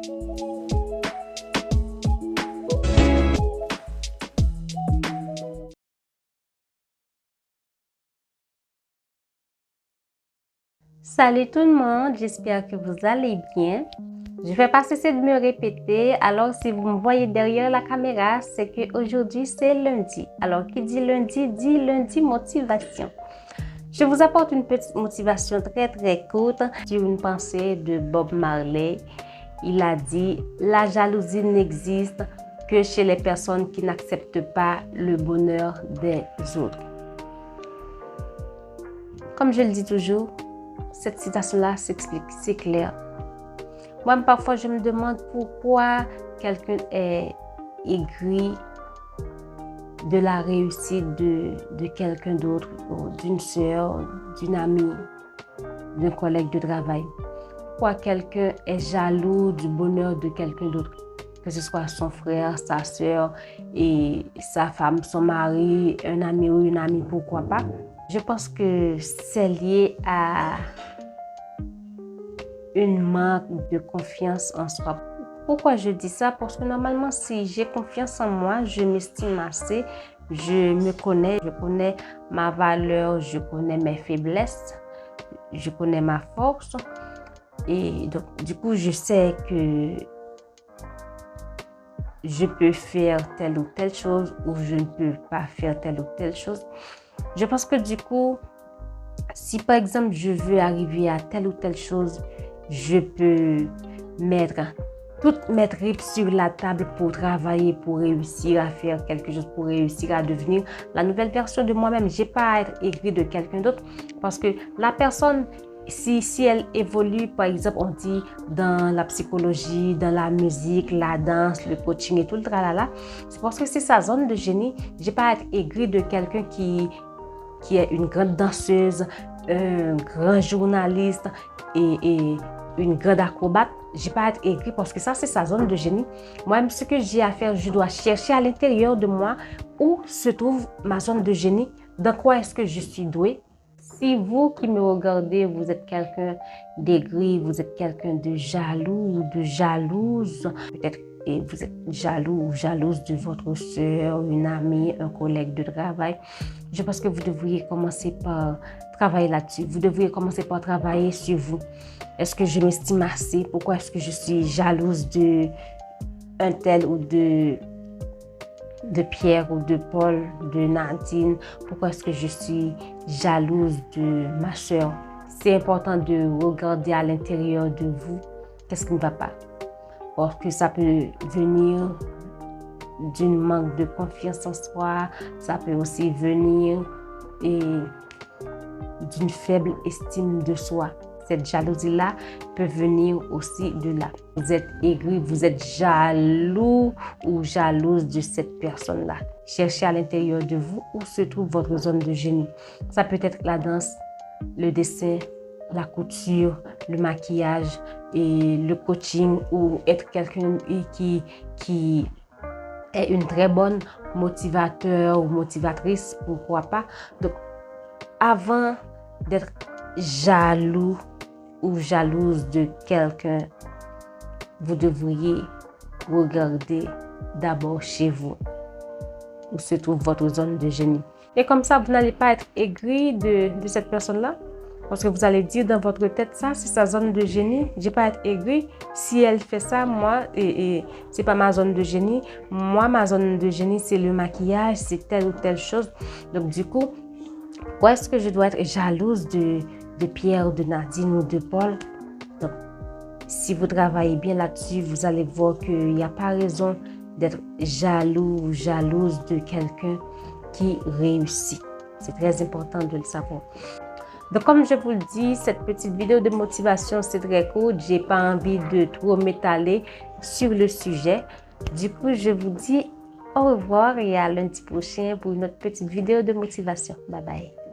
Salut tout le monde, j'espère que vous allez bien. Je vais pas cesser de me répéter, alors si vous me voyez derrière la caméra, c'est qu'aujourd'hui c'est lundi. Alors qui dit lundi motivation. Je vous apporte une petite motivation très courte sur une pensée de Bob Marley. Il a dit « La jalousie n'existe que chez les personnes qui n'acceptent pas le bonheur des autres. » Comme je le dis toujours, cette citation-là s'explique, c'est clair. Moi, parfois, je me demande pourquoi quelqu'un est aigri de la réussite de quelqu'un d'autre, d'une sœur, d'une amie, d'un collègue de travail. Pourquoi quelqu'un est jaloux du bonheur de quelqu'un d'autre, que ce soit son frère, sa sœur, et sa femme, son mari, un ami ou une amie, pourquoi pas. Je pense que c'est lié à une manque de confiance en soi. Pourquoi je dis ça? Parce que normalement, si j'ai confiance en moi, je m'estime assez, je me connais, je connais ma valeur, je connais mes faiblesses, je connais ma force. Et donc, du coup, je sais que je peux faire telle ou telle chose ou je ne peux pas faire telle ou telle chose. Je pense que du coup, si par exemple, je veux arriver à telle ou telle chose, je peux mettre toutes mes tripes sur la table pour travailler, pour réussir à faire quelque chose, pour réussir à devenir la nouvelle version de moi-même. Je n'ai pas à être aigri de quelqu'un d'autre parce que la personne, si elle évolue, par exemple, on dit dans la psychologie, dans la musique, la danse, le coaching et tout le tralala, c'est parce que c'est sa zone de génie. Je n'ai pas à être aigri de quelqu'un qui est une grande danseuse, un grand journaliste et une grande acrobate. Je n'ai pas à être aigri parce que ça, c'est sa zone de génie. Moi-même, ce que j'ai à faire, je dois chercher à l'intérieur de moi où se trouve ma zone de génie, dans quoi est-ce que je suis douée. Si vous qui me regardez, vous êtes quelqu'un d'aigri, vous êtes quelqu'un de jaloux ou de jalouse, peut-être et vous êtes jaloux ou jalouse de votre soeur, une amie, un collègue de travail, je pense que vous devriez commencer par travailler là-dessus. Vous devriez commencer par travailler sur vous. Est-ce que je m'estime assez? Pourquoi est-ce que je suis jalouse de un tel ou de Pierre ou de Paul, de Nadine? Pourquoi est-ce que je suis jalouse de ma soeur? C'est important de regarder à l'intérieur de vous qu'est-ce qui ne va pas. Parce que ça peut venir d'une manque de confiance en soi, ça peut aussi venir d'une faible estime de soi. Cette jalousie-là peut venir aussi de là. Vous êtes aigri, vous êtes jaloux ou jalouse de cette personne-là. Cherchez à l'intérieur de vous où se trouve votre zone de génie. Ça peut être la danse, le dessin, la couture, le maquillage et le coaching ou être quelqu'un qui est une très bonne motivateur ou motivatrice, pourquoi pas. Donc, avant d'être jaloux ou jalouse de quelqu'un, vous devriez regarder d'abord chez vous où se trouve votre zone de génie. Et comme ça, vous n'allez pas être aigri de cette personne-là. Parce que vous allez dire dans votre tête, ça, c'est sa zone de génie. Je n'ai pas à être aigri. Si elle fait ça, moi, et c'est pas ma zone de génie. Moi, ma zone de génie, c'est le maquillage, c'est telle ou telle chose. Donc, du coup, pourquoi est-ce que je dois être jalouse de Pierre, de Nadine ou de Paul? Donc, si vous travaillez bien là-dessus, vous allez voir qu'il n'y a pas raison d'être jaloux ou jalouse de quelqu'un qui réussit. C'est très important de le savoir. Donc, comme je vous le dis, cette petite vidéo de motivation, c'est très court. Je n'ai pas envie de trop m'étaler sur le sujet. Du coup, je vous dis au revoir et à lundi prochain pour une autre petite vidéo de motivation. Bye bye.